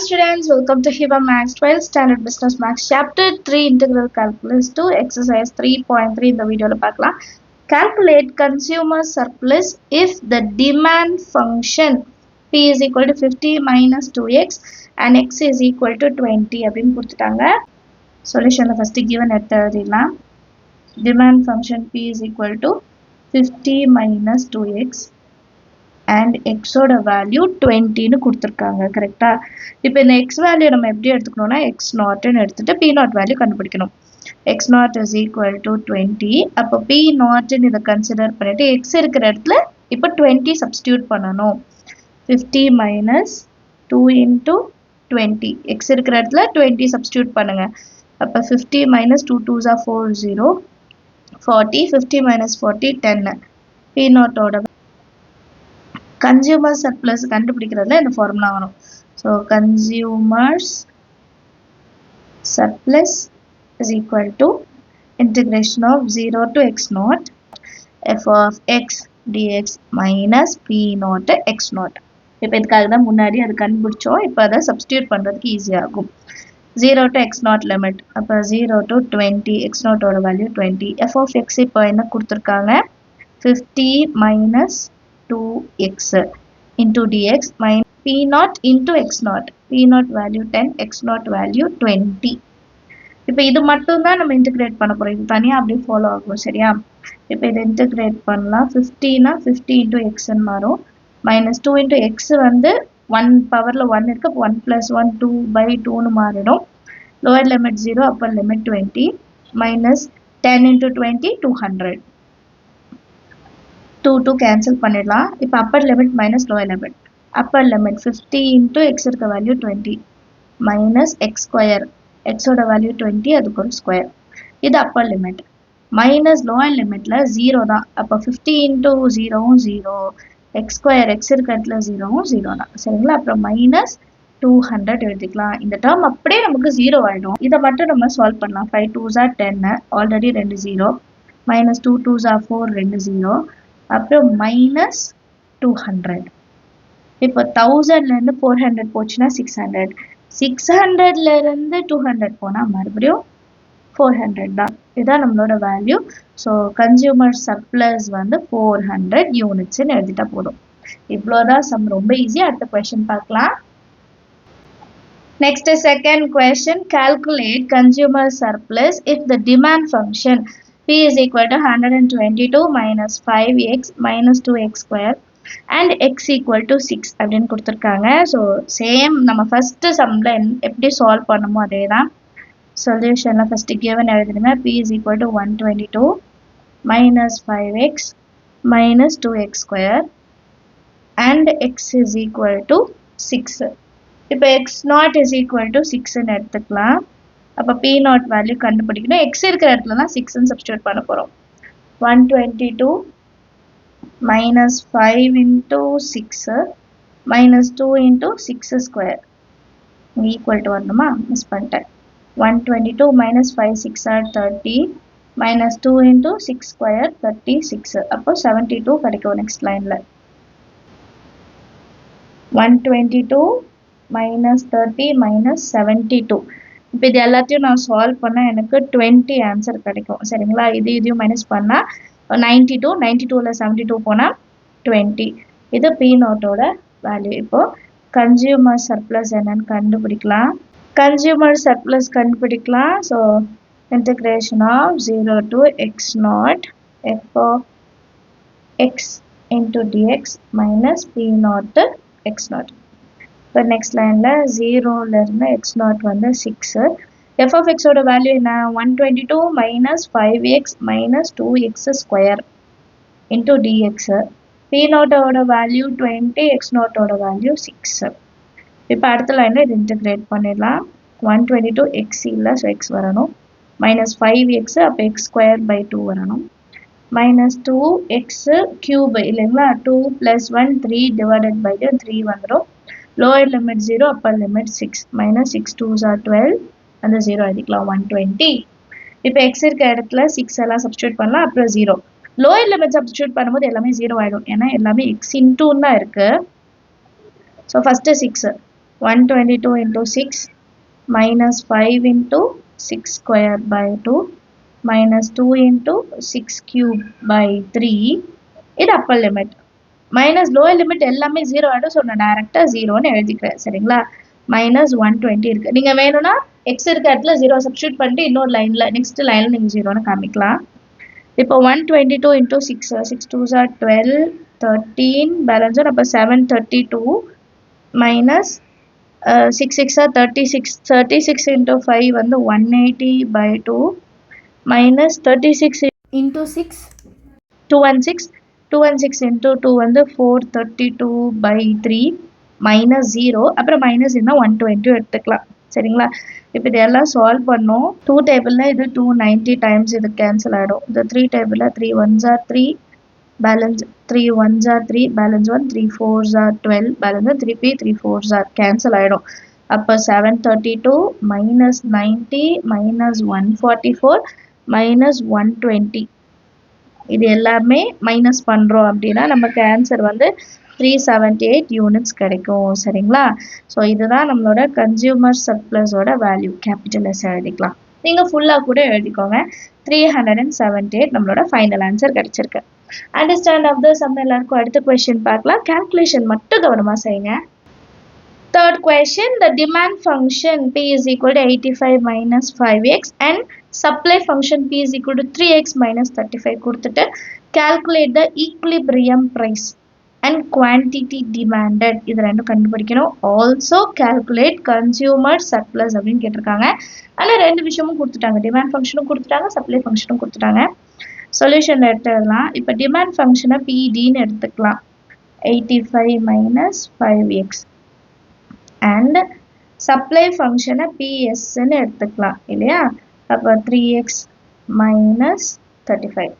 students, welcome to Hiba Max 12th Standard Business Max Chapter 3 Integral Calculus 2 Exercise 3.3 இந்த வீடியோல பார்க்கலாம். Calculate consumer surplus if the demand function P is equal to 50 minus 2x and x is equal to 20 அப்படின்னு கொடுத்துட்டாங்க. Solutionல first given எடுத்து எழுதிடலாம். Demand function P is equal to 50 minus 2x and x ஓட value 20 னு கொடுத்திருக்காங்க கரெக்ட்டா. இப்போ இந்த x வேல்யூ நம்ம எப்படி எடுத்துக்கணும்னா x0 னு எடுத்துட்டு p0 வேல்யூ கண்டுபிடிக்கணும். x0 is equal to 20. அப்ப p0 னு இத கன்சிடர் பண்ணிட்டு x இருக்கிற இடத்துல இப்போ 20 சப்ஸ்டிட்யூட் பண்ணனும். 50 minus 2 into 20. x இருக்கிற இடத்துல 20 சப்ஸ்டிட்யூட் பண்ணுங்க. அப்ப 50 minus 2 2s are 40 40 50 minus 40 10. p0 ஓட consumer surplus கண்டுபிடிக்கிறதுல இந்த ஃபார்முலா வரும். So consumers surplus is equal to integration of 0 to x naught f of x dx minus p naught x naught. இப்போ இதுக்காக தான் முன்னாடி அது கண்டுபிடிச்சோம். இப்போ அதை சப்ஸ்டிட்யூட் பண்றதுக்கு ஈஸியா இருக்கும். 0 to x naught limit. அப்ப 0 to 20 x naught ஓட வேல்யூ 20. f of x இப்போ என்ன கொடுத்திருக்காங்க 50 minus 2x into dx minus p0 into x0. p0 value 10, x0 value 20. இப்போ இது மட்டும் தான் நம்ம இன்டகிரேட் பண்ண போறோம். இது தனியா அப்படியே ஃபாலோ ஆகும் சரியா. இப்போ இத இன்டகிரேட் பண்ணலாம். 50 னா 50 into x ன்னு மாறும். minus 2 into x வந்து 1 பவர்ல 1 இருக்கு. 1 plus 1 2 by 2 னு மாறிடும். lower limit 0 upper limit 20 minus 10 into 20 200. 2 cancel பண்ணிடலாம். இப்போ upper limit minus lower limit. upper limit 50 into x இருக்க value 20 minus x square. x ஓட value 20 அதுக்கு ஒரு square. இது upper limit. minus lower limitல 0 தான். அப்ப 50 into 0 0. x square x இருக்க இடத்துல 0 0 தான். சரிங்களா. அப்புறம் minus 200 எழுதிக்கலாம். இந்த term அப்படியே நமக்கு 0 ஆயிடும். இத மட்டும் நம்ம சால்வ் பண்ணலாம். 5 2s are 10. Already 2 0. minus 2 2s are 4 2 0. அப்புறம் minus 200. இப்போ 1000 ல இருந்து 400 போச்சுனா 600. 600 ல இருந்து 200 போனா மறுபடியும் 400 தான். இதான் நம்மளோட வேல்யூ. சோ கன்சியூமர் சர்ப்ளஸ் வந்து 400 யூனிட்ஸ் னு எழுதிட்டா போதும். இவ்வளவுதான் சம். ரொம்ப ஈஸி. அடுத்த क्वेश्चन பார்க்கலாம். Next second question, calculate consumer surplus if the demand function P is equal to 122 minus 5x minus 2x square and x equal to 6 அப்படின்னு கொடுத்திருக்காங்க. So same நம்ம first sumல எப்படி solve பண்ணுமோ அதேதான். Solutionல first given எழுதிடுங்க. P is equal to 122 minus 5x minus 2x square and x is equal to 6. இப்போ x0 is equal to 6 ன்னு எடுத்துக்கலாம். அப்ப p0 வேல்யூ கண்டுபிடிக்கணும். x இருக்கிற இடத்துல தான் 6 ன்னு சப்ஸ்டிட்யூட் பண்ண போறோம். 122 minus 5 into 6 minus 2 into 6 square equal to வரணுமா? மிஸ் பண்ணிட்டேன். 122 minus 5 6 are 30 minus 2 into 6 square 36. அப்போ 72 கிடைக்கும் நெக்ஸ்ட் லைன்ல. 122 minus 30 minus 72. இப்போ இது எல்லாத்தையும் நான் சால்வ் பண்ணா எனக்கு 20 ஆன்சர் கிடைக்கும். சரிங்களா. இதையும் மைனஸ் பண்ணா 92 92ல 72 போனா 20. இது p0 ஓட வேல்யூ. இப்போ கன்சியூமர் சர்ப்ளஸ் என்னன்னு கண்டுபிடிக்கலாம். கன்சியூமர் சர்ப்ளஸ் கண்டுபிடிக்கலாம். So integration of 0 to x0 f of x into dx minus p0 x0. இப்போ நெக்ஸ்ட் லைன்ல 0 ல இருந்து x0 வந்து 6. f of x ஓட வேல்யூ என்ன? 122 minus 5x minus 2x square into dx. p0 ஓட வேல்யூ 20, x0 ஓட வேல்யூ 6. இப்போ அடுத்த லைன்ல இது இன்டகிரேட் பண்ணிடலாம். 122 x இல்ல, so x வரணும். minus 5x அப்ப x square by 2 வரணும். minus 2x cube இல்லைங்களா. 2 plus 1 3 divided by 3 வந்துரும். lower limit 0 upper limit 6 minus 6 2s are 12 and 0 எழுதிக்கலாம் 120. இப்போ x இருக்க இடத்துல 6 எல்லாம் சப்ஸ்டிட்யூட் பண்ணலாம். அப்புறம் 0 lower limit சப்ஸ்டிட்யூட் பண்ணும்போது எல்லாமே 0 ஆயிடும். ஏன்னா எல்லாமே x into தான் இருக்கு. So first 6 122 into 6 minus 5 into 6 square by 2 minus 2 into 6 cube by 3. இது upper limit. Minus lower limit எல்லாமே 0 ஆயிடும். ஸோ நான் டைரெக்டாக 0ன்னு எழுதிக்கிறேன். சரிங்களா? மைனஸ் 120 இருக்குது. நீங்கள் வேணும்னா எக்ஸ் இருக்க இடத்துல 0 சப்ஸ்டியூட் பண்ணிட்டு இன்னொரு லைனில் நெக்ஸ்ட் லைனில் நீங்கள் 0ன்னு காமிக்கலாம். இப்போ 122 into 6 6 2s are 12 13 பேலன்ஸ் அப்போ 732 minus 6 6 are 36 36 into 5 வந்து 180 by 2 minus 36 into 6 216 into 2 வந்து 432 by 3 minus 0 அப்புறம் மைனஸ் இருந்தால் 120 எடுத்துக்கலாம். சரிங்களா? இப்போ இதெல்லாம் சால்வ் பண்ணோம். 2 டேபிளில் இது 290 டைம்ஸ் இது கேன்சல் ஆகிடும். இந்த 3 டேபிளில் 3 1s are 3 balance 3 1s are 3 balance 1 3 4s are 12 balance 3p 3 4s are cancel ஆகிடும். அப்போ 732 minus 90 minus 144 minus 120 இது எல்லாமே மைனஸ் பண்ணுறோம் அப்படின்னா நமக்கு ஆன்சர் வந்து 378 யூனிட்ஸ் கிடைக்கும். சரிங்களா? ஸோ இதுதான் நம்மளோட கன்சியூமர் சர்ப்ளஸோட வேல்யூ. கேபிட்டல் எஸ் எழுதிக்கலாம். நீங்கள் ஃபுல்லாக கூட எழுதிக்கோங்க. 378 நம்மளோட ஃபைனல் ஆன்சர் கிடைச்சிருக்கு. அண்டர்ஸ்டாண்ட் ஆஃப் த சம் எல்லாருக்கும் அடுத்த கொஸ்டின் பார்க்கலாம். கால்குலேஷன் மட்டும் கவனமாக செய்யுங்க. Third question, the demand function P is equal to 85 minus 5x and supply function P is equal to 3x minus 35 கொடுத்துட்டு calculate the equilibrium price and quantity demanded இது ரெண்டும் கண்டுபிடிக்கணும். Also calculate consumer surplus அப்படின்னு கேட்டிருக்காங்க. ஆனால் ரெண்டு விஷயமும் கொடுத்துட்டாங்க. டிமாண்ட் ஃபங்க்ஷனும் கொடுத்துட்டாங்க, சப்ளை ஃபங்க்ஷனும் கொடுத்துட்டாங்க. சொல்யூஷன் எடுத்துடலாம். இப்போ டிமாண்ட் ஃபங்க்ஷனை பிடின்னு எடுத்துக்கலாம். 85 minus 5x and supply function PS ன்னு எடுத்துக்கலாம் இல்லையா? அப்போ 3x minus 35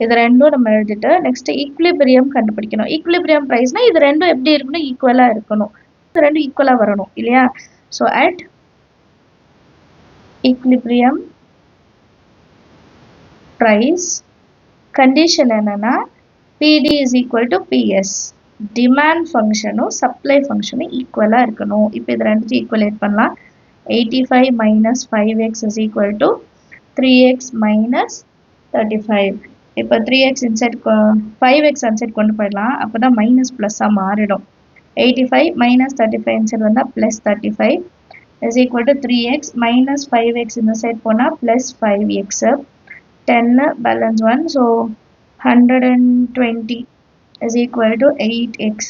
இது ரெண்டும் நம்ம எழுதிட்டு நெக்ஸ்ட் ஈக்குலிபிரியம் கண்டுபிடிக்கணும். ஈக்குலிபிரியம் ப்ரைஸ்னா இது ரெண்டும் எப்படி இருக்கணும்? ஈக்குவலாக இருக்கணும். இது ரெண்டும் ஈக்குவலாக வரணும் இல்லையா? So at equilibrium price condition என்னன்னா PD is equal to PS. Demand ஃபங்க்ஷனும் சப்ளை ஃபங்க்ஷனும் ஈக்குவலாக இருக்கணும். இப்போ இது ரெண்டுத்தையும் ஈக்குவலேட் பண்ணலாம். 85 minus 5x is equal to 3x minus 35. இப்போ 3x இன்சைட் 5x இன்சைட் கொண்டு போயிடலாம். அப்போ தான் மைனஸ் ப்ளஸ்ஸாக மாறிடும். 85 minus 35 இன்சைட் வந்தால் plus 35 is equal to 3x minus 5x இந்த சைட் போனால் plus 5x 10 balance 1 so 120 is equal to 8x.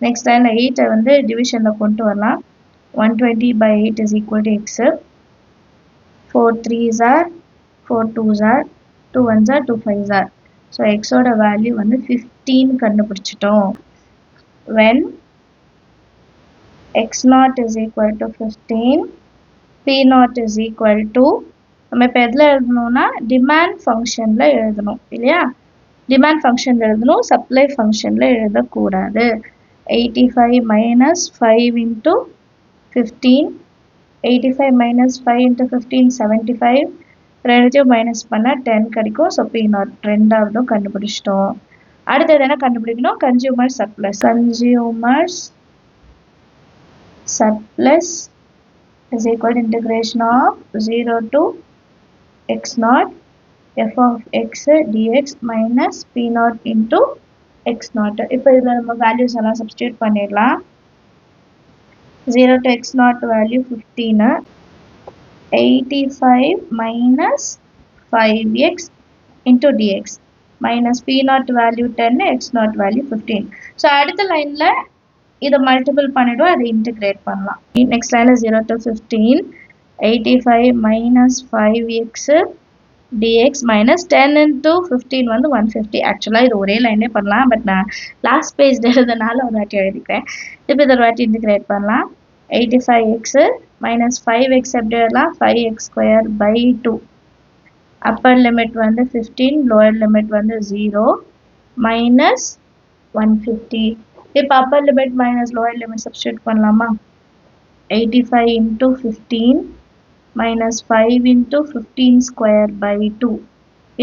next line 8 வந்து டிவிஷனில் கொண்டு வரலாம். 120 by 8 is equal to x. 4 3s are 4 2s are 2 1s are 2 5s are. so x ஓட value வந்து 15 கண்டுபிடிச்சிட்டோம். when x naught is equal to 15 p naught is equal to நம்ம இப்போ எதில் எழுதணும்னா டிமாண்ட் ஃபங்க்ஷனில் எழுதணும் இல்லையா? டிமாண்ட் ஃபங்க்ஷனில் எழுதணும், சப்ளை ஃபங்க்ஷனில் எழுதக்கூடாது. 85 minus 5 into 15 85 minus 5 into 15 75 ரெண்டுத்தையும் மைனஸ் பண்ணால் 10 கிடைக்கும். ஸோ பி நாட் ரெண்டாவதும் கண்டுபிடிச்சிட்டோம். அடுத்தது என்ன கண்டுபிடிக்கணும்? Consumer surplus. Consumers surplus is equal to integration of 0 to x naught f of x dx minus p naught into x naught. இப்போ இதில் நம்ம வேல்யூஸ் எல்லாம் சப்ஸ்டியூட் பண்ணிடலாம். 0 to x naught value 15 85 minus 5x into dx minus p naught value 10 x naught value 15. So அடுத்த லைனில் இதை multiple பண்ணிவிடும், அதை இன்டிகிரேட் பண்ணலாம். நெக்ஸ்ட் லைனில் 0 to 15 85 minus 5x dx minus 10 into 15 வந்து 150. ஆக்சுவலாக இது ஒரே லைனே பண்ணலாம், பட் நான் லாஸ்ட் பேஜ் எழுதுனால ஒரு வாட்டி எழுதிக்கிறேன். இப்போ இதை ஒரு வாட்டி இன்டிகிரேட் பண்ணலாம். 85x minus 5x எப்படி எழுதலாம்? 5x square by 2. Upper limit வந்து 15, லோயர் லிமிட் வந்து 0 minus 150. இப்போ upper limit minus lower limit substitute பண்ணலாமா? 85 into 15 minus 5 into 15 square by 2.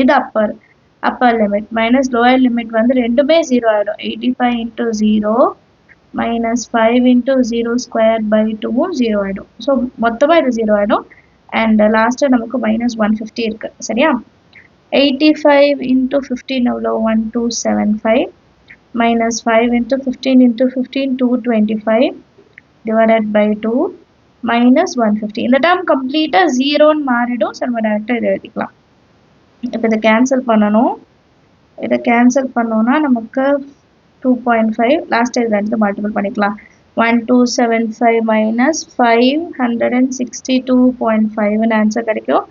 இது upper limit minus lower limit வந்து ரெண்டுமே 0 ஆகிடும். 85 into 0 minus 5 into 0 square by 2 0 ஆயிடும். ஸோ மொத்தமாக இது 0 ஆயிடும். அண்ட் லாஸ்ட்டாக நமக்கு minus 150 இருக்கு. சரியா? 85 into 15 எவ்வளோ? 1275 minus 5 into 15 into 15 225 divided by 2 minus 150. இந்த term கம்ப்ளீட்டாக 0ன்னு மாறிடும். ஸோ நம்ம டேரெக்டாக இதை எழுதிக்கலாம். இப்போ இதை கேன்சல் பண்ணணும். இதை கேன்சல் பண்ணோன்னா நமக்கு 2.5 லாஸ்ட் இது ரெண்டு மல்டிபிள் பண்ணிக்கலாம். 1275 minus 562.5 ஆன்சர் கிடைக்கும்.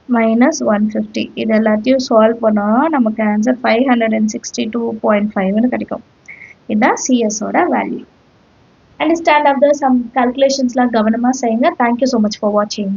மைனஸ் 150. இது எல்லாத்தையும் சால்வ் பண்ணோம்னா நமக்கு ஆன்சர் 562.5ன்னு கிடைக்கும். இதுதான் சிஎஸோட value. Understand of the sum கால்குலேஷன்ஸ்லாம் கவனமாக செய்யுங்க. தேங்க்யூ ஸோ மச் ஃபார் வாட்சிங்.